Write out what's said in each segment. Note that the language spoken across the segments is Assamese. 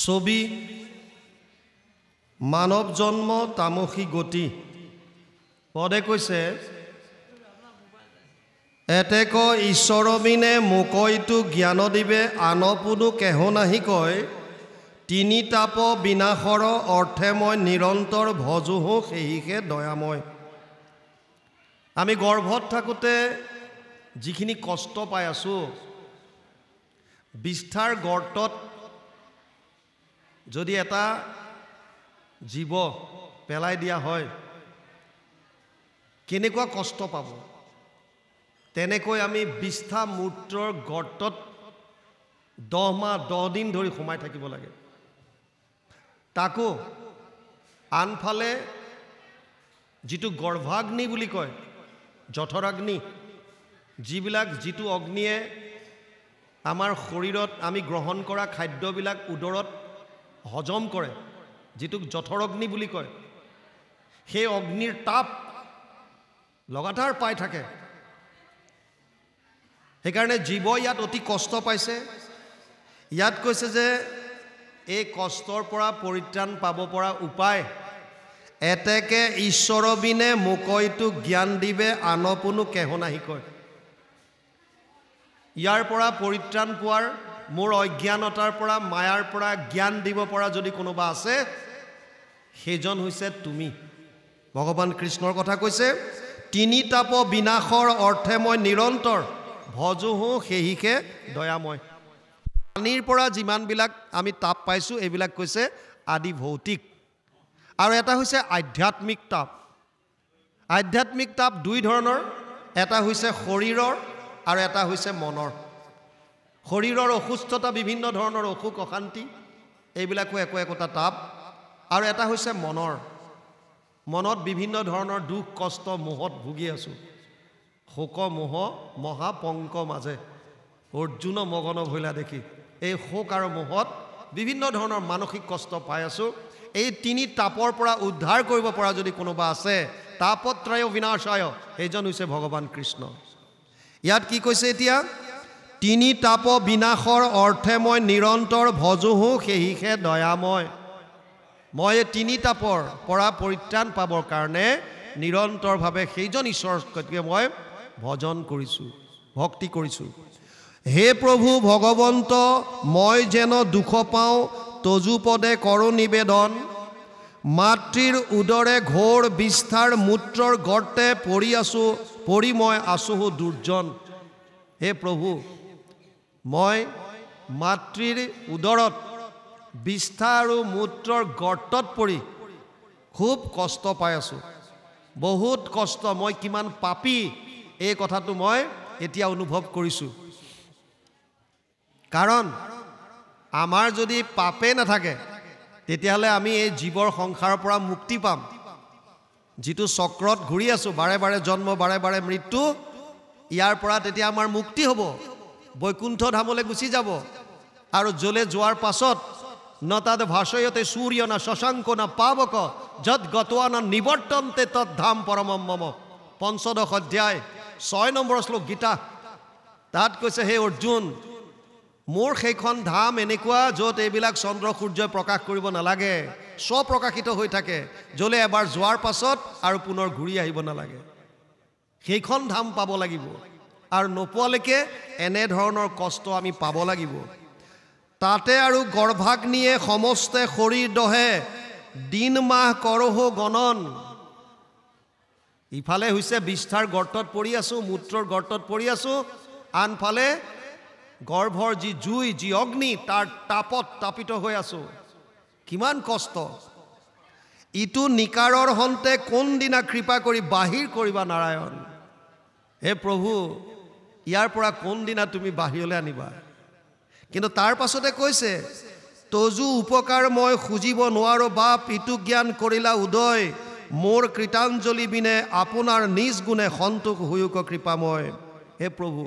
ছবি মানৱ জন্ম তামসী গতি পদে কৈছে এতেক ঈশ্বৰ বিনে মোকইটো জ্ঞান দিবে আনপুনো কেহ নাহি কয় তিনি তাপ বিনাশৰ অৰ্থে মই নিৰন্তৰ ভজোহো সেইহে দয়াময়। আমি গৰ্ভত থাকোঁতে যিখিনি কষ্ট পাই আছোঁ বিষ্ঠাৰ গৰ্তত যদি এটা জীৱ পেলাই দিয়া হয় কেনেকুৱা কষ্ট পাব তেনেকৈ আমি বিষ্ঠা মূত্ৰৰ গৰ্তত 10 মাহ 10 দিন ধৰি সোমাই থাকিব লাগে। তাকো আনফালে যিটো গৰ্ভাগ্নি বুলি কয় জঠৰাগ্নি যিবিলাক যিটো অগ্নিয়ে আমাৰ শৰীৰত আমি গ্ৰহণ কৰা খাদ্যবিলাক উদৰত হজম কৰে যিটো জঠৰগ্নি বুলি কয় সেই অগ্নিৰ তাপ লগাতাৰ পাই থাকে। সেইকাৰণে জীৱ ইয়াত অতি কষ্ট পাইছে। ইয়াত কৈছে যে এই কষ্টৰ পৰা পৰিত্ৰাণ পাব পৰা উপায় এতেকে ঈশ্বৰ বিনে মোকইটো জ্ঞান দিবে আনপুনো কেহ নাহি কয়। ইয়াৰ পৰা পৰিত্ৰাণ পোৱাৰ মোৰ অজ্ঞানতাৰ পৰা মায়াৰ পৰা জ্ঞান দিব পৰা যদি কোনোবা আছে সেইজন হৈছে তুমি। ভগৱান কৃষ্ণৰ কথা কৈছে তিনি তাপ বিনাশৰ অৰ্থে মই নিৰন্তৰ ভজোহো সেইহে দয়াময়। পানীৰ পৰা যিমানবিলাক আমি তাপ পাইছোঁ এইবিলাক কৈছে আদি ভৌতিক আৰু এটা হৈছে আধ্যাত্মিক তাপ। আধ্যাত্মিক তাপ দুই ধৰণৰ, এটা হৈছে শৰীৰৰ আৰু এটা হৈছে মনৰ। শৰীৰৰ অসুস্থতা বিভিন্ন ধৰণৰ অসুখ অশান্তি এইবিলাকো একোটা তাপ আৰু এটা হৈছে মনৰ। মনত বিভিন্ন ধৰণৰ দুখ কষ্ট মোহত ভুগি আছোঁ। শোক মোহ মহাপংক মাজে অৰ্জুন মগন ভৈলা দেখি এই শোক আৰু মোহত বিভিন্ন ধৰণৰ মানসিক কষ্ট পাই আছোঁ। এই তিনি তাপৰ পৰা উদ্ধাৰ কৰিব পৰা যদি কোনোবা আছে তাপত্ৰয় বিনাশায় সেইজন হৈছে ভগৱান কৃষ্ণ। ইয়াত কি কৈছে এতিয়া তিনি তাপ বিনাশৰ অৰ্থে মই নিৰন্তৰ ভজোহো সেইহে দয়াময়। মই এই তিনি তাপৰ পৰা পৰিত্ৰাণ পাবৰ কাৰণে নিৰন্তৰভাৱে সেইজন ঈশ্বৰকে মই ভজন কৰিছোঁ ভক্তি কৰিছোঁ। হে প্ৰভু ভগৱন্ত মই যেন দুখ পাওঁ তজু পদে কৰোঁ নিবেদন মাতৃৰ উদৰে ঘোৰ বিস্তাৰ মূত্ৰৰ গৰ্তে পৰি মই আছোহো দুৰ্জন। হে প্ৰভু মই মাতৃৰ উদৰত বিষ্ঠা আৰু মূত্ৰৰ গৰ্তত পৰি খুব কষ্ট পাই আছোঁ। বহুত কষ্ট, মই কিমান পাপী এই কথাটো মই এতিয়া অনুভৱ কৰিছোঁ। কাৰণ আমাৰ যদি পাপে নাথাকে তেতিয়াহ'লে আমি এই জীৱৰ সংসাৰৰ পৰা মুক্তি পাম। যিটো চক্ৰত ঘূৰি আছোঁ বাৰে বাৰে জন্ম বাৰে বাৰে মৃত্যু, ইয়াৰ পৰা তেতিয়া আমাৰ মুক্তি হ'ব। বৈকুণ্ঠ ধামলৈ গুচি যাব আৰু জ্বলে যোৱাৰ পাছত ন তাদ ভাষয়তে সূৰ্য না শশাংক না পাৱক যৎ গতোৱা না নিৱৰ্তন্তে তৎ ধাম পৰমম মম। ৫ম অধ্যায় ৬ নম্বৰ শ্লোক গীতা। তাত কৈছে হে অৰ্জুন মোৰ সেইখন ধাম এনেকুৱা য'ত এইবিলাক চন্দ্ৰ সূৰ্যই প্ৰকাশ কৰিব নালাগে, স্বপ্ৰকাশিত হৈ থাকে, জ্বলে এবাৰ যোৱাৰ পাছত আৰু পুনৰ ঘূৰি আহিব নালাগে। সেইখন ধাম পাব লাগিব আৰু নোপোৱালৈকে এনেধৰণৰ কষ্ট আমি পাব লাগিব। তাতে আৰু গৰ্ভাগ্নিয়ে সমস্তে শৰীৰ দহে দিন মাহ কৰহো গণন। ইফালে হৈছে বিষ্ঠাৰ গৰ্তত পৰি আছোঁ, মূত্ৰৰ গৰ্তত পৰি আছোঁ, আনফালে গৰ্ভৰ যি জুই যি অগ্নি তাৰ তাপত তাপিত হৈ আছোঁ। কিমান কষ্ট। ইটো নিকাৰৰ হন্তে কোনদিনা কৃপা কৰি বাহিৰ কৰিবা নাৰায়ণ। হে প্ৰভু ইয়াৰ পৰা কোনদিনা তুমি বাহিৰলৈ আনিবা। কিন্তু তাৰ পাছতে কৈছে তজু উপকাৰ মই খুজিব নোৱাৰো বাপ ইটো জ্ঞান কৰিলা উদয় মোৰ কৃতাঞ্জলি বিনে আপোনাৰ নিজ গুণে সন্তোষ হৈয়ক কৃপাময়। হে প্ৰভু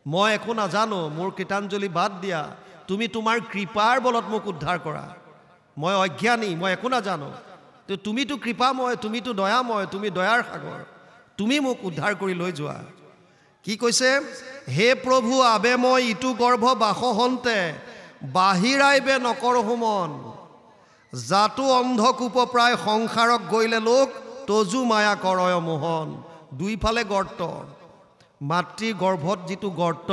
মই একো নাজানো, মোৰ কৃতাঞ্জলি বাদ দিয়া, তুমি তোমাৰ কৃপাৰ বলত মোক উদ্ধাৰ কৰা। মই অজ্ঞানী, মই একো নাজানো, তুমিতো কৃপাময়, তুমিতো দয়াময়, তুমি দয়াৰ সাগৰ, তুমি মোক উদ্ধাৰ কৰি লৈ যোৱা। কি কৈছে হে প্ৰভু আবে মই ইটো গৰ্ভ বাসহন্তে বাহিৰাইবে নকৰ হুমন জাতু অন্ধকূপ প্ৰায় সংসাৰক গৈলে লোক তজু মায়া কৰয় মোহন। দুইফালে গৰ্ত, মাতৃ গৰ্ভত যিটো গৰ্ত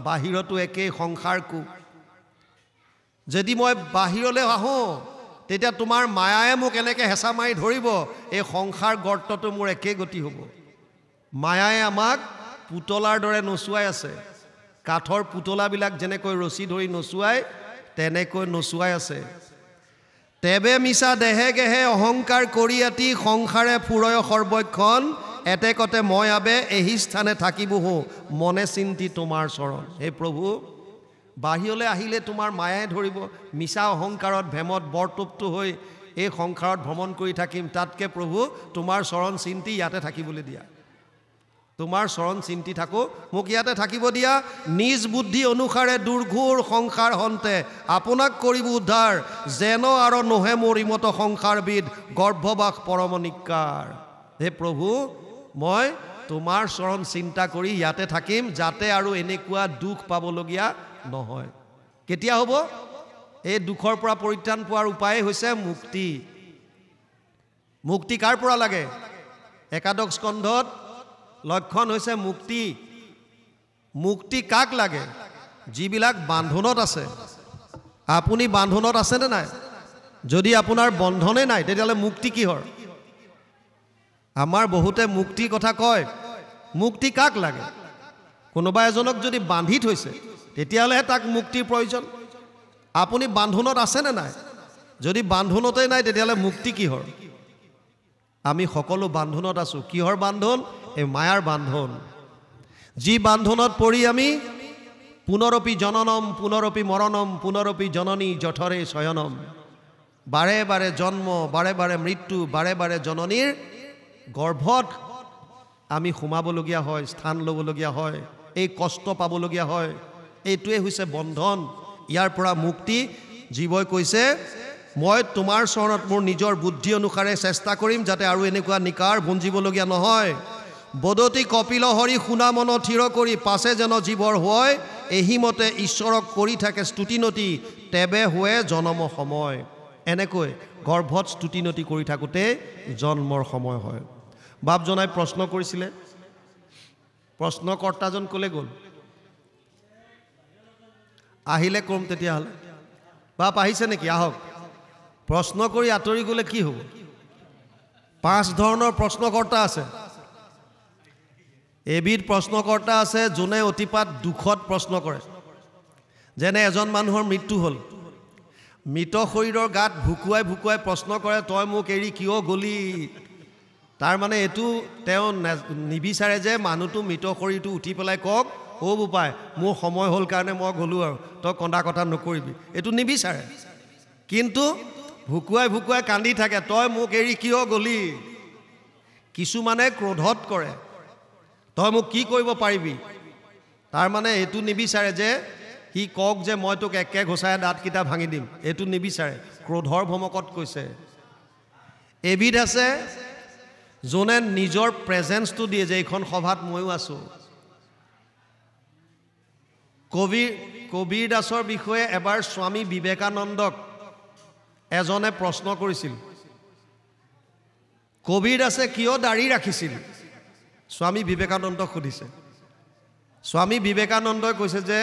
বাহিৰতো একেই সংসাৰ কূপ। যদি মই বাহিৰলৈ আহোঁ তেতিয়া তোমাৰ মায়াই মোক এনেকৈ হেঁচা মাৰি ধৰিব, এই সংসাৰ গৰ্তটো মোৰ একেই গতি হ'ব। মায়াই আমাক পুতলাৰ দৰে নচুৱাই আছে, কাঠৰ পুতলাবিলাক যেনেকৈ ৰছী ধৰি নচুৱাই তেনেকৈ নচুৱাই আছে। তেবে মিছা দেহে গেহে অহংকাৰ কৰি এটি সংসাৰে ফুৰয় সৰ্বক্ষণ এতেকতে মই আবে এহি স্থানে থাকিবহো মনে চিন্তি তোমাৰ চৰণ। হে প্ৰভু, বাহিৰলৈ আহিলে তোমাৰ মায়াই ধৰিব, মিছা অহংকাৰত ভেমত বৰটোপটো হৈ এই সংসাৰত ভ্ৰমণ কৰি থাকিম, তাতকৈ প্ৰভু তোমাৰ চৰণ চিন্তি ইয়াতে থাকিবলৈ দিয়া। তোমাৰ চৰণ চিন্তি থাকোঁ, মোক ইয়াতে থাকিব দিয়া। নিজ বুদ্ধি অনুসাৰে দুৰ্ঘোৰ সংসাৰ হন্তে আপোনাক কৰিব উদ্ধাৰ যেন আৰু নোহে মৰিমত সংসাৰবিদ গৰ্ভবাস পৰমনিকাৰ। হে প্ৰভু, মই তোমাৰ চৰণ চিন্তা কৰি ইয়াতে থাকিম, যাতে আৰু এনেকুৱা দুখ পাবলগীয়া নহয়। কেতিয়া হ'ব? এই দুখৰ পৰা পৰিত্ৰাণ পোৱাৰ উপায় হৈছে মুক্তি। মুক্তি কাৰ পৰা লাগে? একাদশ স্কন্ধত লক্ষণ হৈছে মুক্তি। মুক্তি কাক লাগে? যিবিলাক বান্ধনত আছে। আপুনি বান্ধনত আছেনে নাই? যদি আপোনাৰ বন্ধনে নাই তেতিয়াহ'লে মুক্তি কিহৰ? আমাৰ বহুতে মুক্তিৰ কথা কয়, মুক্তি কাক লাগে? কোনোবা এজনক যদি বান্ধি থৈছে তেতিয়াহ'লেহে তাক মুক্তিৰ প্ৰয়োজন। আপুনি বান্ধোনত আছেনে নাই? যদি বান্ধোনতেই নাই তেতিয়াহ'লে মুক্তি কিহৰ? আমি সকলো বান্ধোনত আছোঁ। কিহৰ বান্ধোন? এই মায়াৰ বান্ধোন। যি বান্ধোনত পৰি আমি পুনৰপি জননম পুনৰপি মৰণম পুনৰপি জননী জঠৰে শয়নম, বাৰে বাৰে জন্ম, বাৰে বাৰে মৃত্যু, বাৰে বাৰে জননীৰ গৰ্ভত আমি সোমাবলগীয়া হয়, স্থান ল'বলগীয়া হয়, এই কষ্ট পাবলগীয়া হয়। এইটোৱে হৈছে বন্ধন। ইয়াৰ পৰা মুক্তি। জীৱই কৈছে, মই তোমাৰ চৰণত মোৰ নিজৰ বুদ্ধি অনুসাৰে চেষ্টা কৰিম যাতে আৰু এনেকুৱা নিকাৰ ভুঞ্জিবলগীয়া নহয়। বদতি কপিল হৰি শুনা মন থিৰ কৰি পাছে যেন জীৱৰ হয় এহিমতে ঈশ্বৰক কৰি থাকে স্তুতিনতি তেবে হোৱে জনম সময়। এনেকৈ গৰ্ভত স্তুতিনতি কৰি থাকোঁতে জন্মৰ সময় হয়। বাপজনাই প্ৰশ্ন কৰিছিলে, প্ৰশ্নকৰ্তাজন ক'লে গ'ল? আহিলে কম তেতিয়াহ'লে। বাপ আহিছে নেকি? আহক। প্ৰশ্ন কৰি আঁতৰি গ'লে কি হ'ব? 5 ধৰণৰ প্ৰশ্নকৰ্তা আছে। এবিধ প্ৰশ্নকৰ্তা আছে যোনে অতিপাত দুখত প্ৰশ্ন কৰে। যেনে এজন মানুহৰ মৃত্যু হ'ল, মৃত শৰীৰৰ গাত ভুকুৱাই ভুকুৱাই প্ৰশ্ন কৰে, তই মোক এৰি কিয় গলি? তাৰমানে এইটো তেওঁ নিবিচাৰে যে মানুহটো মৃত শৰীৰটো উঠি পেলাই কওক, অ' বোপাই মোৰ সময় হ'ল কাৰণে মই গ'লোঁ আৰু তই কন্দা কথা নকৰিবি। এইটো নিবিচাৰে, কিন্তু ভুকুৱাই ভুকুৱাই কান্দি থাকে, তই মোক এৰি কিয় গলি? কিছুমানে ক্ৰোধত কৰে, তই মোক কি কৰিব পাৰিবি? তাৰমানে এইটো নিবিচাৰে যে সি কওক যে মই তোক একে ঘোচাই দাঁতকেইটা ভাঙি দিম, এইটো নিবিচাৰে। ক্ৰোধৰ ভমকত কৈছে। এবিধ আছে যোনে নিজৰ প্ৰেজেন্সটো দিয়ে যে এইখন সভাত ময়ো আছোঁ। কবিৰ দাসৰ বিষয়ে এবাৰ স্বামী বিবেকানন্দক এজনে প্ৰশ্ন কৰিছিল, কবিৰ দাসে কিয় দাড়ি ৰাখিছিল? স্বামী বিবেকানন্দক সুধিছে। স্বামী বিবেকানন্দই কৈছে যে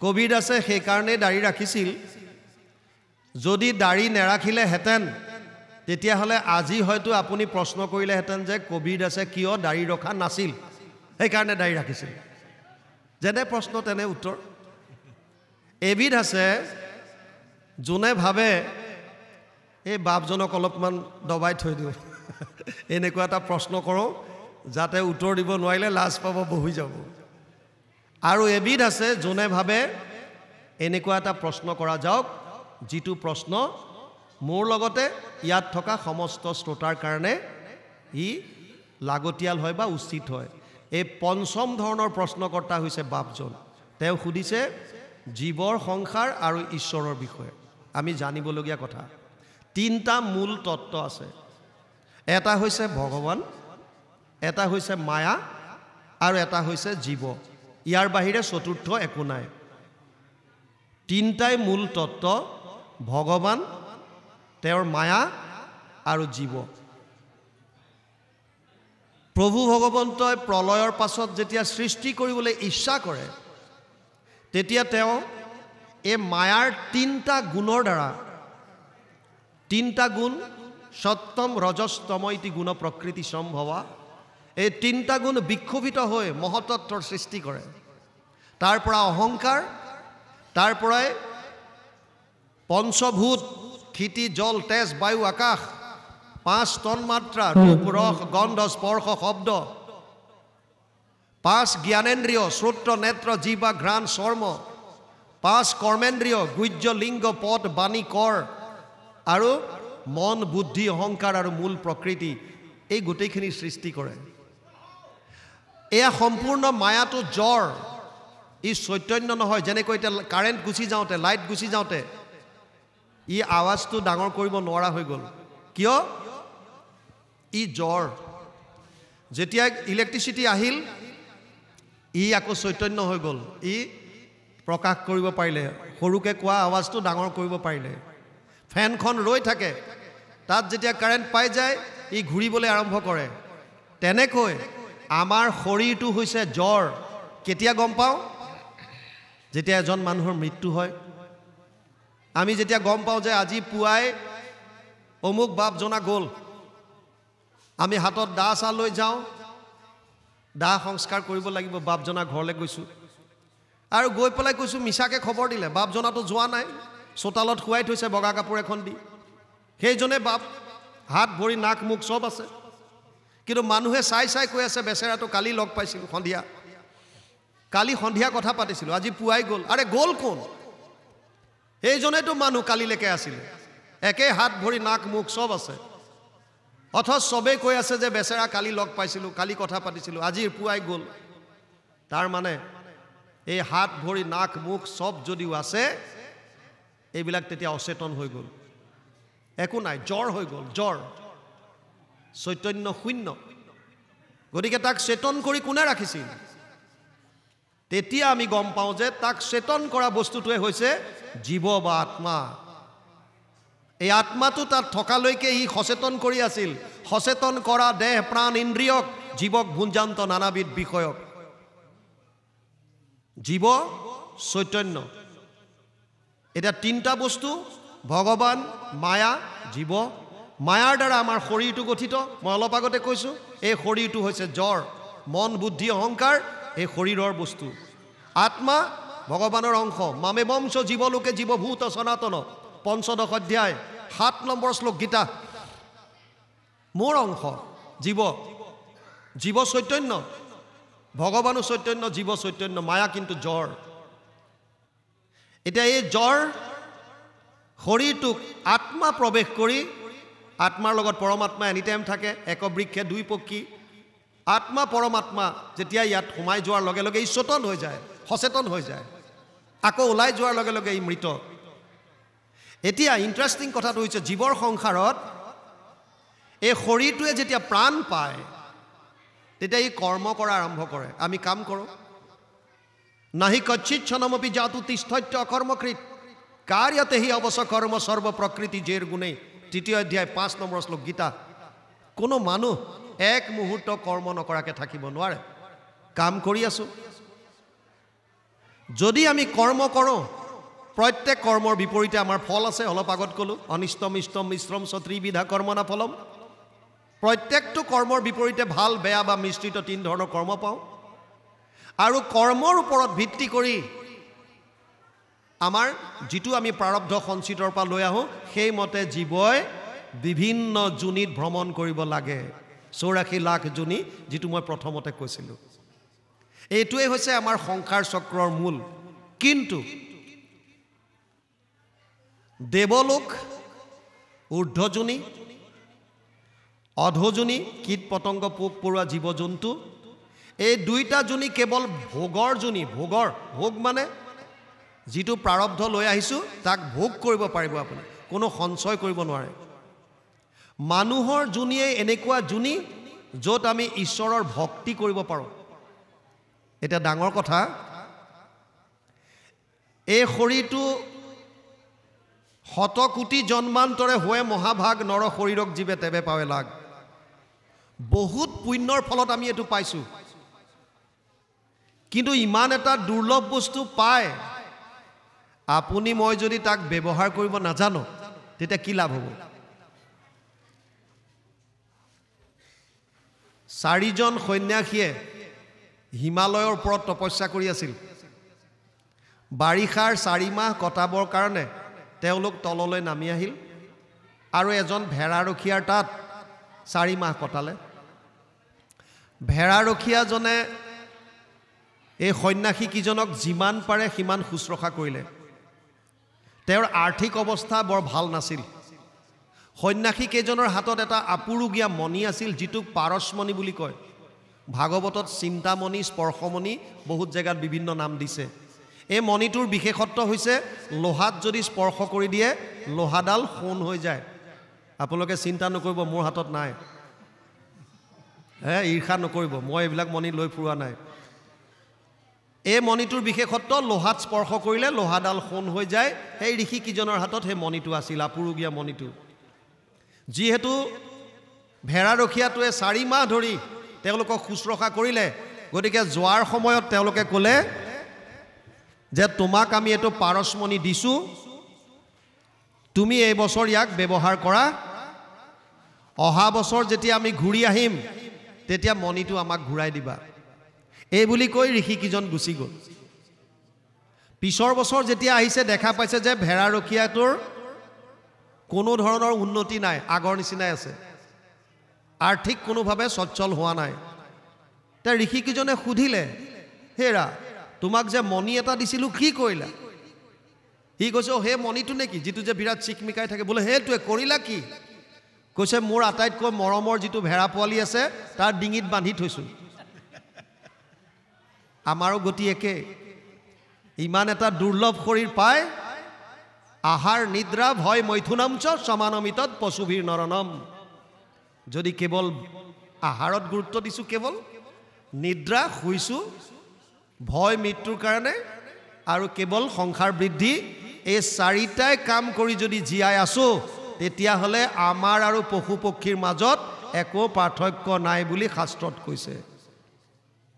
কবিৰ দাসে সেইকাৰণেই দাড়ি ৰাখিছিল, যদি দাড়ি নেৰাখিলেহেঁতেন তেতিয়াহ'লে আজি হয়তো আপুনি প্ৰশ্ন কৰিলেহেঁতেন যে কবিৰ দাসে কিয় দাড়ি ৰখা নাছিল, সেইকাৰণে দাড়ি ৰাখিছিল। যেনে প্ৰশ্ন তেনে উত্তৰ। এবিধ আছে যোনে ভাবে এই বাপজনক অলপমান দবাই থৈ দিওঁ, এনেকুৱা এটা প্ৰশ্ন কৰোঁ যাতে উত্তৰ দিব নোৱাৰিলে লাজ পাব, বহি যাব। আৰু এবিধ আছে যোনে ভাবে এনেকুৱা এটা প্ৰশ্ন কৰা যাওক যিটো প্ৰশ্ন মোৰ লগতে ইয়াত থকা সমস্ত শ্ৰোতাৰ কাৰণে ই লাগতিয়াল হয় বা উচিত হয়। এই পঞ্চম ধৰণৰ প্ৰশ্নকৰ্তা হৈছে বাপজন। তেওঁ সুধিছে জীৱৰ সংসাৰ আৰু ঈশ্বৰৰ বিষয়ে আমি জানিবলগীয়া কথা। 3টা মূল তত্ত্ব আছে। এটা হৈছে ভগৱান, এটা হৈছে মায়া আৰু এটা হৈছে জীৱ। ইয়াৰ বাহিৰে চতুৰ্থ একো নাই। তিনিটাই মূল তত্ত্ব, ভগৱান, তেওঁৰ মায়া আৰু জীৱ। প্ৰভু ভগৱন্তই প্ৰলয়ৰ পাছত যেতিয়া সৃষ্টি কৰিবলৈ ইচ্ছা কৰে, তেতিয়া তেওঁ এই মায়াৰ তিনিটা গুণৰ দ্বাৰা, তিনিটা গুণ, সত্যম ৰজস তম ইতি গুণ প্ৰকৃতি সম্ভৱা, এই তিনিটা গুণ বিক্ষোভিত হৈ মহতত্বৰ সৃষ্টি কৰে। তাৰ পৰা অহংকাৰ, তাৰ পৰাই পঞ্চভূত, ক্ষিতি, জল, তেজ, বায়ু, আকাশ, 5 তন্মাত্ৰা, ৰূপ, ৰস, গন্ধ, স্পৰ্শ, শব্দ, 5 জ্ঞানেন্দ্ৰিয়, শ্ৰোত্ৰ, নেত্ৰ, জিহ্বা, ঘ্ৰাণ, চৰ্ম, 5 কৰ্মেন্দ্ৰিয়, গুহ্য, লিংগ, পদ, বাণী, কৰ, আৰু মন, বুদ্ধি, অহংকাৰ আৰু মূল প্ৰকৃতি, এই গোটেইখিনি সৃষ্টি কৰে। এয়া সম্পূৰ্ণ মায়াটো জ্বৰ, ই চৈতন্য নহয়। যেনেকৈ এতিয়া কাৰেণ্ট গুচি যাওঁতে, লাইট গুচি যাওঁতে ই আৱাজটো ডাঙৰ কৰিব নোৱাৰা হৈ গ'ল। কিয়? ই জ্বৰ। যেতিয়া ইলেক্ট্ৰিচিটি আহিল, ই আকৌ চৈতন্য হৈ গ'ল। ই প্ৰকাশ কৰিব পাৰিলে, সৰুকৈ কোৱা আৱাজটো ডাঙৰ কৰিব পাৰিলে। ফেনখন ৰৈ থাকে, তাত যেতিয়া কাৰেণ্ট পাই যায়, ই ঘূৰিবলৈ আৰম্ভ কৰে। তেনেকৈ আমাৰ শৰীৰটো হৈছে জ্বৰ। কেতিয়া গম পাওঁ? যেতিয়া এজন মানুহৰ মৃত্যু হয়। আমি যেতিয়া গম পাওঁ যে আজি পুৱাই অমুক বাপজনা গ'ল, আমি হাতত দা চা লৈ যাওঁ, দাহ সংস্কাৰ কৰিব লাগিব, বাপজনা ঘৰলৈ গৈছোঁ। আৰু গৈ পেলাই কৈছোঁ, মিছাকৈ খবৰ দিলে, বাপজনাটো যোৱা নাই, চোতালত শুৱাই থৈছে বগা কাপোৰ এখন দি। সেইজনে বাপ, হাত ভৰি নাক মুখ চব আছে, কিন্তু মানুহে চাই চাই কৈ আছে, বেচেৰাটো কালি লগ পাইছিলোঁ সন্ধিয়া, কালি সন্ধিয়া কথা পাতিছিলোঁ, আজি পুৱাই গ'ল। আৰে গ'ল কোন? সেইজনেতো মানুহ কালিলৈকে আছিলে, একে হাত ভৰি নাক মুখ চব আছে, অথচ চবেই কৈ আছে যে বেচেৰা কালি লগ পাইছিলোঁ, কালি কথা পাতিছিলোঁ, আজি পুৱাই গ'ল। তাৰ মানে এই হাত ভৰি নাক মুখ চব যদিও আছে, এইবিলাক তেতিয়া অচেতন হৈ গ'ল, একো নাই, জ্বৰ হৈ গ'ল, জ্বৰ, চৈতন্য শূন্য। গতিকে তাক চেতন কৰি কোনে ৰাখিছিল? তেতিয়া আমি গম পাওঁ যে তাক চেতন কৰা বস্তুটোৱে হৈছে জীৱ বা আত্মা। এই আত্মাটো তাত থকালৈকে ই সচেতন কৰি আছিল। সচেতন কৰা দেহ, প্ৰাণ, ইন্দ্ৰিয়ক, জীৱক ভুঞ্জান্ত নানাবিধ বিষয়ক। জীৱ, চৈতন্য, এতিয়া তিনিটা বস্তু, ভগৱান, মায়া, জীৱ। মায়াৰ দ্বাৰা আমাৰ শৰীৰটো গঠিত। মই অলপ আগতে কৈছোঁ, এই শৰীৰটো হৈছে জ্বৰ, মন, বুদ্ধি, অহংকাৰ, এই শৰীৰৰ বস্তু। আত্মা ভগৱানৰ অংশ। মামে বংশ জীৱলোকে জীৱভূত সনাতন, 15 অধ্যায় 7 নম্বৰ শ্লোক গীতা। মোৰ অংশ জীৱ, জীৱ চৈতন্য, ভগৱানো চৈতন্য, জীৱ চৈতন্য, মায়া কিন্তু জ্বৰ। এতিয়া এই জ্বৰ শৰীৰটোক আত্মা প্ৰৱেশ কৰি, আত্মাৰ লগত পৰমাত্মা এনিটাইম থাকে, একবৃক্ষে দুই পক্ষী। আত্মা পৰমাত্মা যেতিয়া ইয়াত সোমাই যোৱাৰ লগে লগে ই চেতন হৈ যায়, সচেতন হৈ যায়, আকৌ ওলাই যোৱাৰ লগে লগে ই মৃত। এতিয়া ইণ্টাৰেষ্টিং কথাটো হৈছে, জীৱৰ সংসাৰত এই শৰীৰটোৱে যেতিয়া প্ৰাণ পায়, তেতিয়া ই কৰ্ম কৰা আৰম্ভ কৰে। আমি কাম কৰোঁ। নাহি কচ্ছিত ক্ষণমপি জাতু তিষ্ঠত্য অকৰ্মকৃত কাৰ্যতে হি অৱশ্য কৰ্ম সৰ্ব প্ৰকৃতি জেৰ গুণে। 3 অধ্যায় 5 নম্বৰ শ্লোক গীতা। কোনো মানুহ এক মুহূৰ্ত কৰ্ম নকৰাকৈ থাকিব নোৱাৰে। কাম কৰি আছোঁ। যদি আমি কৰ্ম কৰোঁ, প্ৰত্যেক কৰ্মৰ বিপৰীতে আমাৰ ফল আছে। অলপ আগত ক'লোঁ, অনিষ্টম ইষ্টম মিশ্ৰম ত্ৰিবিধা কৰ্মনা ফলম। প্ৰত্যেকটো কৰ্মৰ বিপৰীতে ভাল, বেয়া বা মিশ্ৰিত 3 ধৰণৰ কৰ্ম পাওঁ। আৰু কৰ্মৰ ওপৰত ভিত্তি কৰি আমাৰ যিটো আমি প্ৰাৰব্ধ সঞ্চিতৰ পৰা লৈ আহোঁ, সেইমতে জীৱই বিভিন্ন যোনিত ভ্ৰমণ কৰিব লাগে। 84 লাখ যোনি, যিটো মই প্ৰথমতে কৈছিলোঁ। এইটোৱে হৈছে আমাৰ সংসাৰ চক্ৰৰ মূল। কিন্তু দেৱলোক, ঊৰ্ধ্বযোনি, অধোযোনি, কীট পতংগ, পোক পৰুৱা, জীৱ জন্তু, এই দুইটা যোনি কেৱল ভোগৰ যোনি। ভোগৰ, ভোগ মানে যিটো প্ৰাৰব্ধ লৈ আহিছোঁ তাক ভোগ কৰিব পাৰিব আপুনি, কোনো সঞ্চয় কৰিব নোৱাৰে। মানুহৰ যোনিয়ে এনেকুৱা যোনি য'ত আমি ঈশ্বৰৰ ভক্তি কৰিব পাৰোঁ। এতিয়া ডাঙৰ কথা, এই শৰীৰটো শতকোটি জন্মান্তৰে হৈ মহাভাগ নৰ শৰীৰক জীৱে তেবে পাৱে লাগ। বহুত পুণ্যৰ ফলত আমি এইটো পাইছোঁ, কিন্তু ইমান এটা দুৰ্লভ বস্তু পায় আপুনি মই যদি তাক ব্যৱহাৰ কৰিব নাজানো তেতিয়া কি লাভ হ'ব? 4জন সন্যাসীয়ে হিমালয়ৰ ওপৰত তপস্যা কৰি আছিল। বাৰিষাৰ 4 মাহ কটাবৰ কাৰণে তেওঁলোক তললৈ নামি আহিল আৰু এজন ভেড়াৰখীয়াৰ তাত 4 মাহ কটালে। ভেড়াৰখীয়াজনে এই সন্যাসীকেইজনক যিমান পাৰে সিমান শুশ্ৰূষা কৰিলে। তেওঁৰ আৰ্থিক অৱস্থা বৰ ভাল নাছিল। সন্যাসীকেইজনৰ হাতত এটা আপুৰুগীয়া মণি আছিল, যিটোক পাৰসমণি বুলি কয়। ভাগৱতত চিন্তামণি, স্পৰ্শমণি বহুত জেগাত বিভিন্ন নাম দিছে। এই মণিটোৰ বিশেষত্ব হৈছে লোহাত যদি স্পৰ্শ কৰি দিয়ে লোহাডাল সোণ হৈ যায়। আপোনালোকে চিন্তা নকৰিব মোৰ হাতত নাই, ঈৰ্ষা নকৰিব, মই এইবিলাক মণি লৈ ফুৰোৱা নাই। এই মণিটোৰ বিশেষত্ব লোহাত স্পৰ্শ কৰিলে লোহাডাল সোণ হৈ যায়। সেই ঋষিকেইজনৰ হাতত সেই মণিটো আছিল, আপুৰুগীয়া মণিটো। যিহেতু ভেড়াৰখীয়াটোৱে 4 মাহ ধৰি তেওঁলোকক শুশ্ৰূষা কৰিলে, গতিকে যোৱাৰ সময়ত তেওঁলোকে ক'লে যে তোমাক আমি এইটো পাৰসমণি দিছোঁ, তুমি এই বছৰ ইয়াক ব্যৱহাৰ কৰা, অহা বছৰ যেতিয়া আমি ঘূৰি আহিম তেতিয়া মণিটো আমাক ঘূৰাই দিবা। এই বুলি কৈ ঋষিকেইজন গুচি গ'ল। পিছৰ বছৰ যেতিয়া আহিছে দেখা পাইছে যে ভেড়াৰখীয়াটোৰ কোনো ধৰণৰ উন্নতি নাই, আগৰ নিচিনাই আছে, আৰ্থিক কোনোভাৱে সচ্ছল হোৱা নাই। তাৰ ঋষিকেইজনে সুধিলে, হেৰা তোমাক যে মণি এটা দিছিলোঁ কি কৰিলা? সি কৈছে সেই মণিটো নেকি যিটো যে বিৰাট চিকমিকাই থাকে? বোলে সেইটোৱে, কৰিলা কি? কৈছে মোৰ আটাইতকৈ মৰমৰ যিটো ভেড়া পোৱালি আছে তাৰ ডিঙিত বান্ধি থৈছোঁ। আমাৰো গতি একে। ইমান এটা দুৰ্লভ শৰীৰ পায়, আহাৰ নিদ্ৰা ভয় মৈথুনামচ সমানমিতত পশুভীৰ নৰনম। যদি কেৱল আহাৰত গুৰুত্ব দিছোঁ, কেৱল নিদ্ৰা শুইছোঁ, ভয় মৃত্যুৰ কাৰণে আৰু কেৱল সংসাৰ বৃদ্ধি, এই 4টাই কাম কৰি যদি জীয়াই আছোঁ তেতিয়াহ'লে আমাৰ আৰু পশু পক্ষীৰ মাজত একো পাৰ্থক্য নাই বুলি শাস্ত্ৰত কৈছে।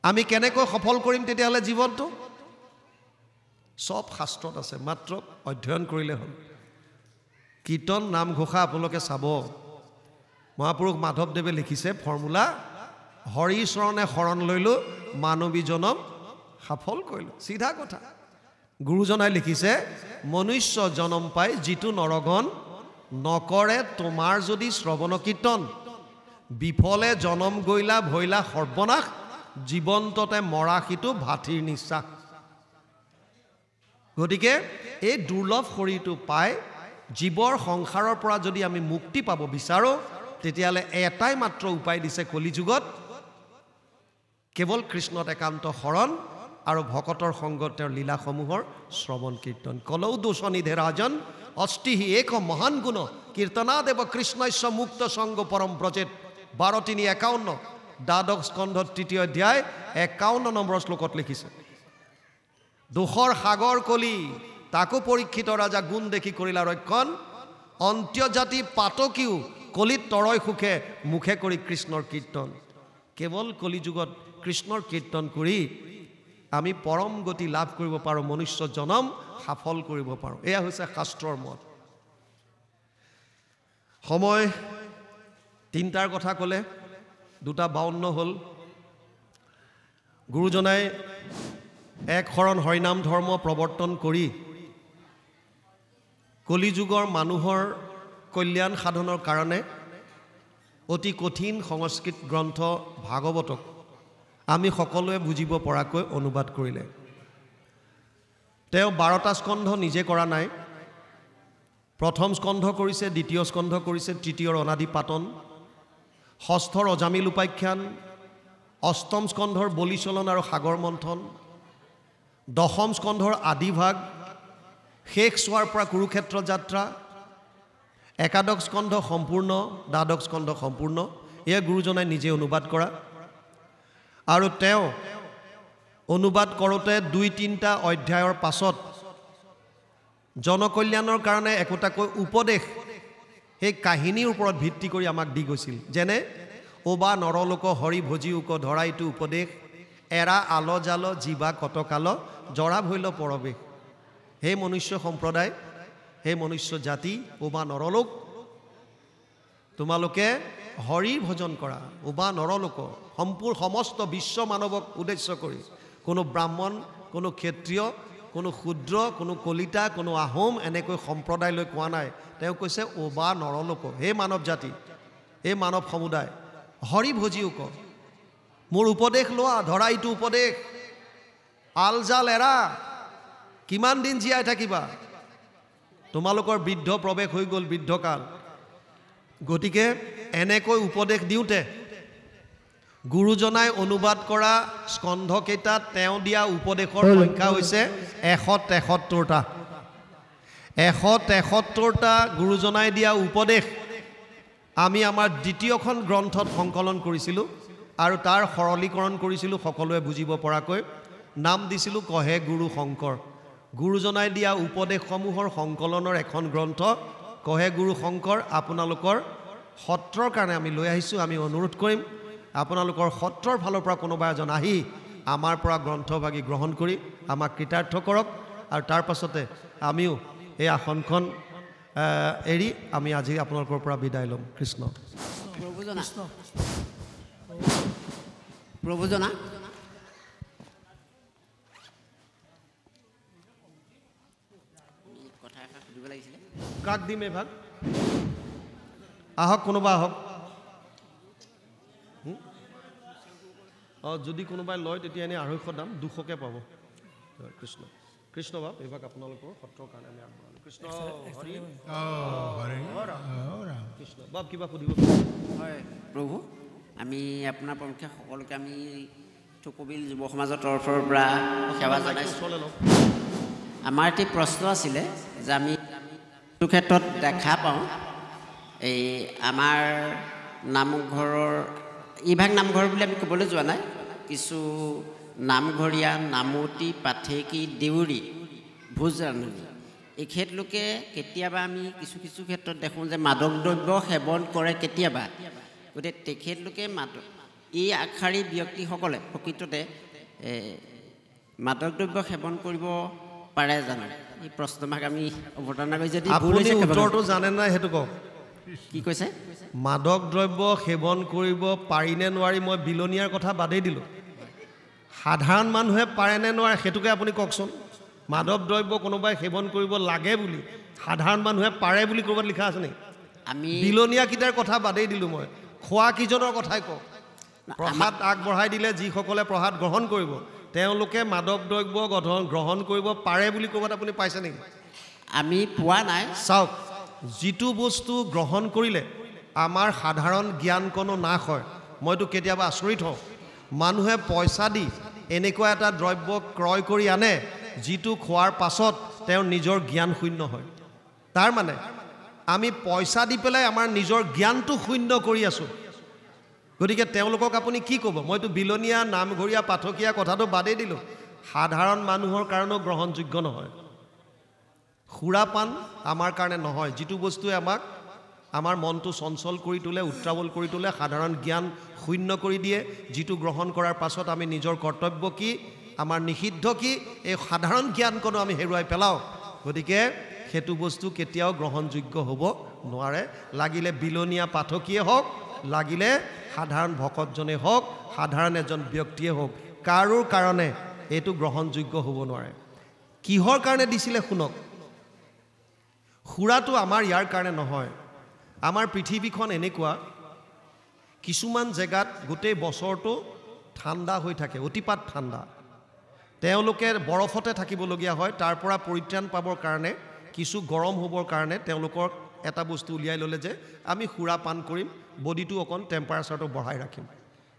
আমি কেনেকৈ সফল কৰিম তেতিয়াহ'লে জীৱনটো? চব শাস্ত্ৰত আছে, মাত্ৰ অধ্যয়ন কৰিলে হ'ল। কীৰ্তন নামঘোষা আপোনালোকে চাব, মহাপুৰুষ মাধৱদেৱে লিখিছে ফৰ্মুলা, হৰি চৰণে শৰণ লৈলোঁ মানৱী জনম সফল কৰিলোঁ। চিধা কথা। গুৰুজনাই লিখিছে মনুষ্য জনম পাই যিটো নৰগণ নকৰে তোমাৰ যদি শ্ৰৱণ কীৰ্তন, বিফলে জনম গৈলা ভৈলা সৰ্বনাশ, জীৱন্ততে মৰা সিটো ভাতিৰ নিশ্বাস। গতিকে এই দুৰ্লভ শৰীৰটো পাই জীৱৰ সংসাৰৰ পৰা যদি আমি মুক্তি পাব বিচাৰোঁ তেতিয়াহ'লে এটাই মাত্ৰ উপায় দিছে কলিযুগত, কেৱল কৃষ্ণত একান্ত শৰণ আৰু ভকতৰ সংগত তেওঁৰ লীলাসমূহৰ শ্ৰৱণ কীৰ্তন। কলৌ দোষনিধে ৰাজন অষ্টিহি এক মহান গুণ কীৰ্তনাদেৱ কৃষ্ণস্য মুক্ত সংগ পৰম ব্ৰজেত। 12:3-51 দ্বাদশ স্কন্ধ 3য় অধ্যায় 51 নম্বৰ শ্লোকত লিখিছে, দোষৰ সাগৰ কলি তাকো পৰীক্ষিত ৰাজা গুণ দেখি কৰিলা ৰক্ষণ, অন্ত্যজাতি পাতকীও কলিত তৰয় সুখে মুখে কৰি কৃষ্ণৰ কীৰ্তন। কেৱল কলিযুগত কৃষ্ণৰ কীৰ্তন কৰি আমি পৰম গতি লাভ কৰিব পাৰোঁ, মনুষ্য জনম সফল কৰিব পাৰোঁ। এয়া হৈছে শাস্ত্ৰৰ মত। সময় 3টাৰ কথা ক'লে 2:52 হ'ল। গুৰুজনাই এক শৰণ হৰিনাম ধৰ্ম প্ৰৱৰ্তন কৰি কলিযুগৰ মানুহৰ কল্যাণ সাধনৰ কাৰণে অতি কঠিন সংস্কৃত গ্ৰন্থ ভাগৱতক আমি সকলোৱে বুজিব পৰাকৈ অনুবাদ কৰিলে। তেওঁ 12টা স্কন্ধ নিজে কৰা নাই, প্ৰথম স্কন্ধ কৰিছে, দ্বিতীয় স্কন্ধ কৰিছে, তৃতীয়ৰ অনাদি পাতন, ষষ্ঠৰ অজামিল উপাখ্যান, অষ্টম স্কন্ধৰ বলিচলন আৰু সাগৰ মন্থন, দশম স্কন্ধৰ আদিভাগ, শেষ চোৱাৰ পৰা কুৰুক্ষেত্ৰ যাত্ৰা, একাদশ স্কন্ধ সম্পূৰ্ণ, দ্বাদশ স্কন্ধ সম্পূৰ্ণ। এয়া গুৰুজনাই নিজে অনুবাদ কৰা। আৰু তেওঁ অনুবাদ কৰোঁতে 2-3টা অধ্যায়ৰ পাছত জনকল্যাণৰ কাৰণে একোটাকৈ উপদেশ সেই কাহিনীৰ ওপৰত ভিত্তি কৰি আমাক দি গৈছিল। যেনে ওবা নৰলোক হৰি ভজিউক ধৰাইটো উপদেশ এৰা আল জাল জীৱা কটকাল জৰা ভৈল পৰৱেশ। হে মনুষ্য সম্প্ৰদায়, হে মনুষ্য জাতি, ওবা নৰলোক, তোমালোকে হৰিৰ ভজন কৰা। ওবা নৰলোক, সমস্ত বিশ্ব মানৱক উদ্দেশ্য কৰি, কোনো ব্ৰাহ্মণ, কোনো ক্ষত্ৰিয়, কোনো শূদ্ৰ, কোনো কলিতা, কোনো আহোম এনেকৈ সম্প্ৰদায় লৈ কোৱা নাই। তেওঁ কৈছে ওবা নৰলোক, হে মানৱ জাতি, হে মানৱ সমুদায়, হৰি ভজিউক, মোৰ উপদেশ লোৱা, ধৰা এইটো উপদেশ। আল জাল এৰা, কিমান দিন জীয়াই থাকিবা? তোমালোকৰ বৃদ্ধ প্ৰৱেশ হৈ গ'ল, বৃদ্ধকাল। গতিকে এনেকৈ উপদেশ দিওঁতে গুৰুজনাই অনুবাদ কৰা স্কন্ধকেইটাত তেওঁ দিয়া উপদেশৰ সংখ্যা হৈছে 173টা। 173টা গুৰুজনাই দিয়া উপদেশ আমি আমাৰ দ্বিতীয়খন গ্ৰন্থত সংকলন কৰিছিলোঁ আৰু তাৰ সৰলীকৰণ কৰিছিলোঁ সকলোৱে বুজিব পৰাকৈ। নাম দিছিলোঁ কহে গুৰু শংকৰ। গুৰুজনাই দিয়া উপদেশসমূহৰ সংকলনৰ এখন গ্ৰন্থ কহে গুৰু শংকৰ আপোনালোকৰ সত্ৰৰ কাৰণে আমি লৈ আহিছোঁ। আমি অনুৰোধ কৰিম আপোনালোকৰ সত্ৰৰ ফালৰ পৰা কোনোবা এজন আহি আমাৰ পৰা গ্ৰন্থভাগী গ্ৰহণ কৰি আমাক কৃতাৰ্থ কৰক, আৰু তাৰ পাছতে আমিও এই আসনখন এৰি আমি আজি আপোনালোকৰ পৰা বিদায় ল'ম। কৃষ্ণ প্ৰভুজনা কথা এটা সুধিব লাগিছিলে। কাক দিম এই ভাগ? আহক, কোনোবা আহক। যদি কোনোবাই লয় তেতিয়া এনেই 250 দাম, 200কে পাব। কৃষ্ণ কৃষ্ণ বাপ, এইভাগ আপোনালোকৰ সত্ৰৰ কাৰণে আমি আগবঢ়ালোঁ। কৃষ্ণ হৰি কৃষ্ণ বাপ, কিবা সুধিব? হয় প্ৰভু, আমি আপোনাৰ প্ৰমুখ্যে সকলোকে আমি থুকবিল যুৱ সমাজৰ তৰফৰ পৰা সেৱা জনাইছোঁ। আমাৰ এটি প্ৰশ্ন আছিলে যে আমি কিছু ক্ষেত্ৰত দেখা পাওঁ এই আমাৰ নামঘৰৰ, ইভাগ নামঘৰ বুলি আমি ক'বলৈ যোৱা নাই, কিছু নামঘৰীয়া, নামতি, পাঠেকী, দেউৰী, ভোজ ৰান্ধনি, এখেতলোকে কেতিয়াবা আমি কিছু কিছু ক্ষেত্ৰত দেখোঁ যে মাদক দ্ৰব্য সেৱন কৰে কেতিয়াবা। গতিকে তেখেতলোকে এই আগশাৰী ব্যক্তিসকলে প্ৰকৃততে মাদক দ্ৰব্য সেৱন কৰিব পাৰে জানো? এই প্ৰশ্নভাগ আমি অৱতাৰণা কৰি যদি আপুনি উত্তৰটো জানে নাই সেইটো কওক। কি কৈছে? মাদক দ্ৰব্য সেৱন কৰিব পাৰিনে নোৱাৰি মই বিলনীয়াৰ কথা বাদেই দিলোঁ। সাধাৰণ মানুহে পাৰেনে নোৱাৰে সেইটোকে আপুনি কওকচোন। মাদক দ্ৰব্য কোনোবাই সেৱন কৰিব লাগে বুলি সাধাৰণ মানুহে পাৰে বুলি ক'ৰবাত লিখা আছে নেকি? আমি বিলনীয়াকেইটাৰ কথা বাদেই দিলোঁ। মই খোৱা কিজনৰ কথাই কওঁ। প্ৰসাদ আগবঢ়াই দিলে যিসকলে প্ৰসাদ গ্ৰহণ কৰিব তেওঁলোকে মাদক দ্ৰব্য গ্ৰহণ কৰিব পাৰে বুলি ক'ৰবাত আপুনি পাইছে নেকি? আমি পোৱা নাই। চাওক, যিটো বস্তু গ্ৰহণ কৰিলে আমাৰ সাধাৰণ জ্ঞানকণো নাশ হয়। মইতো কেতিয়াবা আচৰিত হওঁ, মানুহে পইচা দি এনেকুৱা এটা দ্ৰব্য ক্ৰয় কৰি আনে যিটো খোৱাৰ পাছত তেওঁৰ নিজৰ জ্ঞান শূন্য হয়। তাৰ মানে আমি পইচা দি পেলাই আমাৰ নিজৰ জ্ঞানটো শূন্য কৰি আছোঁ। গতিকে তেওঁলোকক আপুনি কি ক'ব? মইতো বিলনীয়া, নামঘৰীয়া, পাঠকীয়া কথাটো বাদেই দিলোঁ। সাধাৰণ মানুহৰ কাৰণেও গ্ৰহণযোগ্য নহয়। সুৰাপান আমাৰ কাৰণে নহয়। যিটো বস্তুৱে আমাক আমাৰ মনটো চঞ্চল কৰি তোলে, উত্ৰাৱল কৰি তোলে, সাধাৰণ জ্ঞান শূন্য কৰি দিয়ে, যিটো গ্ৰহণ কৰাৰ পাছত আমি নিজৰ কৰ্তব্য কি, আমাৰ নিষিদ্ধ কি, এই সাধাৰণ জ্ঞানকণো আমি হেৰুৱাই পেলাওঁ। গতিকে সেইটো বস্তু কেতিয়াও গ্ৰহণযোগ্য হ'ব নোৱাৰে। লাগিলে বিলনীয়া পাঠকীয়ে হওক, লাগিলে সাধাৰণ ভকতজনে হওক, সাধাৰণ এজন ব্যক্তিয়ে হওক, কাৰোৰ কাৰণে এইটো গ্ৰহণযোগ্য হ'ব নোৱাৰে। কিহৰ কাৰণে দিছিলে শুনক। সুৰাটো আমাৰ ইয়াৰ কাৰণে নহয়। আমাৰ পৃথিৱীখন এনেকুৱা, কিছুমান জেগাত গোটেই বছৰটো ঠাণ্ডা হৈ থাকে, অতিপাত ঠাণ্ডা। তেওঁলোকে বৰফতে থাকিবলগীয়া হয়। তাৰ পৰা পৰিত্ৰাণ পাবৰ কাৰণে, কিছু গৰম হ'বৰ কাৰণে তেওঁলোকৰ এটা বস্তু উলিয়াই ল'লে যে আমি সুৰা পান কৰিম, বডিটো অকণ টেম্পাৰেচাৰটো বঢ়াই ৰাখিম।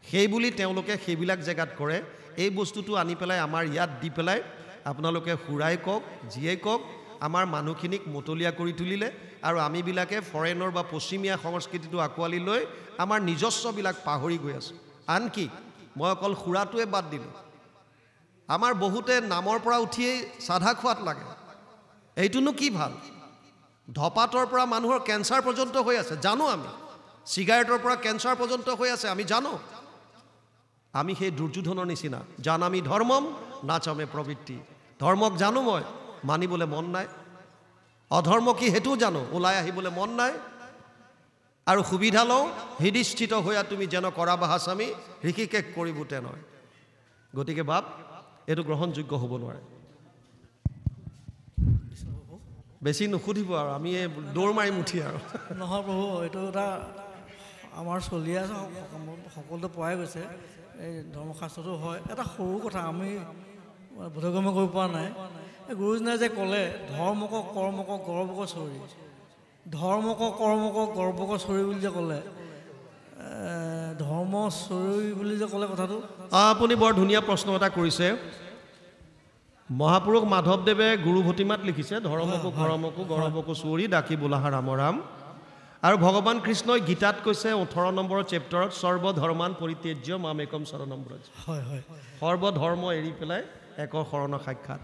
সেই বুলি তেওঁলোকে সেইবিলাক জেগাত কৰে। এই বস্তুটো আনি পেলাই আমাৰ ইয়াত দি পেলাই আপোনালোকে সুৰাই কওক, যিয়েই কওক, আমাৰ মানুহখিনিক মতলীয়া কৰি তুলিলে। আৰু আমিবিলাকে ফৰেনৰ বা পশ্চিমীয়া সংস্কৃতিটো আঁকোৱালি লৈ আমাৰ নিজস্ববিলাক পাহৰি গৈ আছোঁ। আনকি মই অকল সুৰাটোৱে বাদ দিলোঁ, আমাৰ বহুতে নামৰ পৰা উঠিয়েই চাধা খোৱাত লাগে। এইটোনো কি ভাল? ধপাতৰ পৰা মানুহৰ কেঞ্চাৰ পৰ্যন্ত হৈ আছে, জানো আমি। চিগাৰেটৰ পৰা কেঞ্চাৰ পৰ্যন্ত হৈ আছে, আমি জানো। আমি সেই দুৰ্যোধনৰ নিচিনা, জানামি ধৰ্মম নাচামে প্ৰবৃত্তি। ধৰ্মক জানো মই, মানিবলৈ মন নাই। অধৰ্ম কি সেইটোও জানো, ওলাই আহিবলৈ মন নাই। আৰু সুবিধা লওঁ, হৃদিস্থিত হৈয়া তুমি যেন কৰা বাহাস্বামী, ঋষিকেশ কৰিবুতে নয়। গতিকে বাপ, এইটো গ্ৰহণযোগ্য হ'ব নোৱাৰে। বেছি নুসুধিব আৰু, আমি এই দৌৰ মাৰিম উঠি আৰু। নহয় প্ৰভু, এইটো এটা আমাৰ চলি আছে, সকলোতে পোৱাই গৈছে। এই ধৰ্মশাস্ত্ৰটো হয়। এটা সৰু কথা আমি বোধগম্য কৰিব পৰা নাই। এই গুৰুজনাই যে ক'লে ধৰ্মক কৰ্মক গৰ্বক চৰি, ধৰ্মক কৰ্মক গৰ্বক চৰি বুলি যে ক'লে, ধৰ্ম চৰি বুলি যে ক'লে কথাটো, আপুনি বৰ ধুনীয়া প্ৰশ্ন এটা কৰিছে। মহাপুৰুষ মাধৱদেৱে গুৰু ভতিমাত লিখিছে, ধৰ্মকো কৰ্মকো গৰ্বকো চৰি ডাকি বোলাহা ৰাম ৰাম। আৰু ভগৱান কৃষ্ণই গীতাত কৈছে 18 নম্বৰ চেপ্টাৰত, সৰ্বধৰ্মান পৰিত্যাজ্য মামেকম শৰণম ব্ৰজ। হয় হয়, সৰ্বধৰ্ম এৰি পেলাই একৰ শৰণ সাক্ষাৎ।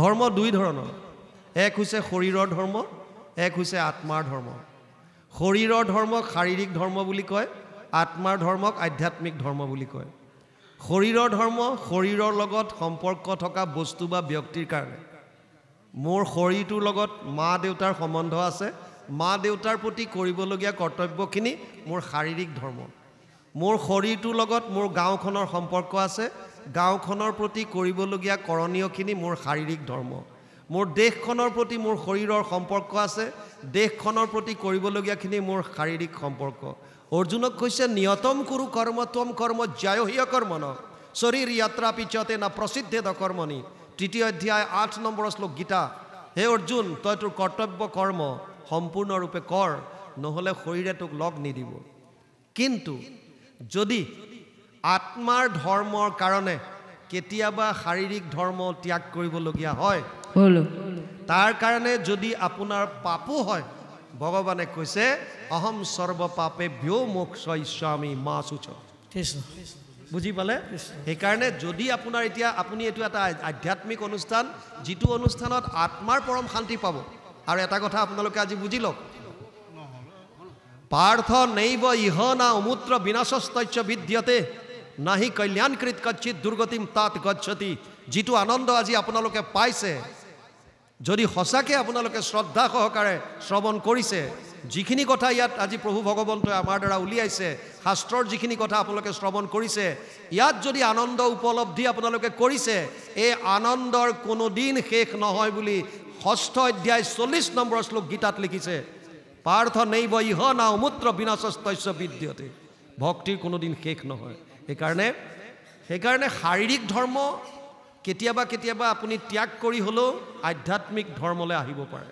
ধৰ্ম দুই ধৰণৰ, এক হৈছে শৰীৰৰ ধৰ্ম, এক হৈছে আত্মাৰ ধৰ্ম। শৰীৰৰ ধৰ্মক শাৰীৰিক ধৰ্ম বুলি কয়, আত্মাৰ ধৰ্মক আধ্যাত্মিক ধৰ্ম বুলি কয়। শৰীৰৰ ধৰ্ম শৰীৰৰ লগত সম্পৰ্ক থকা বস্তু বা ব্যক্তিৰ কাৰণে। মোৰ শৰীৰটোৰ লগত মা দেউতাৰ সম্বন্ধ আছে, মা দেউতাৰ প্ৰতি কৰিবলগীয়া কৰ্তব্যখিনি মোৰ শাৰীৰিক ধৰ্ম। মোৰ শৰীৰটোৰ লগত মোৰ গাঁওখনৰ সম্পৰ্ক আছে, গাঁওখনৰ প্ৰতি কৰিবলগীয়া কৰণীয়খিনি মোৰ শাৰীৰিক ধৰ্ম। মোৰ দেশখনৰ প্ৰতি মোৰ শৰীৰৰ সম্পৰ্ক আছে, দেশখনৰ প্ৰতি কৰিবলগীয়াখিনি মোৰ শাৰীৰিক সম্পৰ্ক। অৰ্জুনক কৈছে নিয়তম কুৰু কৰ্ম ত্বম কৰ্ম জ্যায়হীয় কৰ্মণ শৰীৰ যাত্ৰা পিছতে না প্ৰসিদ্ধে দ কৰ্মণি। 3 অধ্যায় 8 নম্বৰ শ্লোক গীতা। হে অৰ্জুন, তই তোৰ কৰ্তব্য কৰ্ম সম্পূৰ্ণৰূপে কৰ, নহ'লে শৰীৰে তোক লগ নিদিব। কিন্তু যদি আত্মাৰ ধৰ্মৰ কাৰণে কেতিয়াবা শাৰীৰিক ধৰ্ম ত্যাগ কৰিবলগীয়া হয়, তাৰ কাৰণে যদি আপোনাৰ পাপো হয়, ভগৱানে কৈছে অহম সৰ্ব পাপে ভ্যো মোক্ষয়িষ্যামি মা শুচ। বুজি পালে? সেইকাৰণে যদি আপোনাৰ এতিয়া আপুনি এইটো এটা আধ্যাত্মিক অনুষ্ঠান, যিটো অনুষ্ঠানত আত্মাৰ পৰম শান্তি পাব। আৰু এটা কথা আপোনালোকে আজি বুজি লওক, পাৰ্থ নৈব ইহ না অমূত্ৰ বিনাশস্তস্য বিদ্যতে নাহি কল্যাণকৃত কচ্ছিত দুৰ্গতিম তাত গচ্ছতি। যিটো আনন্দ আজি আপোনালোকে পাইছে, যদি সঁচাকৈ আপোনালোকে শ্ৰদ্ধা সহকাৰে শ্ৰৱণ কৰিছে, যিখিনি কথা ইয়াত আজি প্ৰভু ভগৱন্তই আমাৰ দ্বাৰা উলিয়াইছে, শাস্ত্ৰৰ যিখিনি কথা আপোনালোকে শ্ৰৱণ কৰিছে, ইয়াত যদি আনন্দ উপলব্ধি আপোনালোকে কৰিছে, এই আনন্দৰ কোনোদিন শেষ নহয় বুলি 6 অধ্যায় 40 নম্বৰ শ্লোক গীতাত লিখিছে। পাৰ্থ নৈব ইহ না অমূত্ৰ বিনাশস্তস্য বিদ্যতে। ভক্তিৰ কোনোদিন শেষ নহয়। সেইকাৰণে শাৰীৰিক ধৰ্ম কেতিয়াবা কেতিয়াবা আপুনি ত্যাগ কৰি হ'লেও আধ্যাত্মিক ধৰ্মলৈ আহিব পাৰে।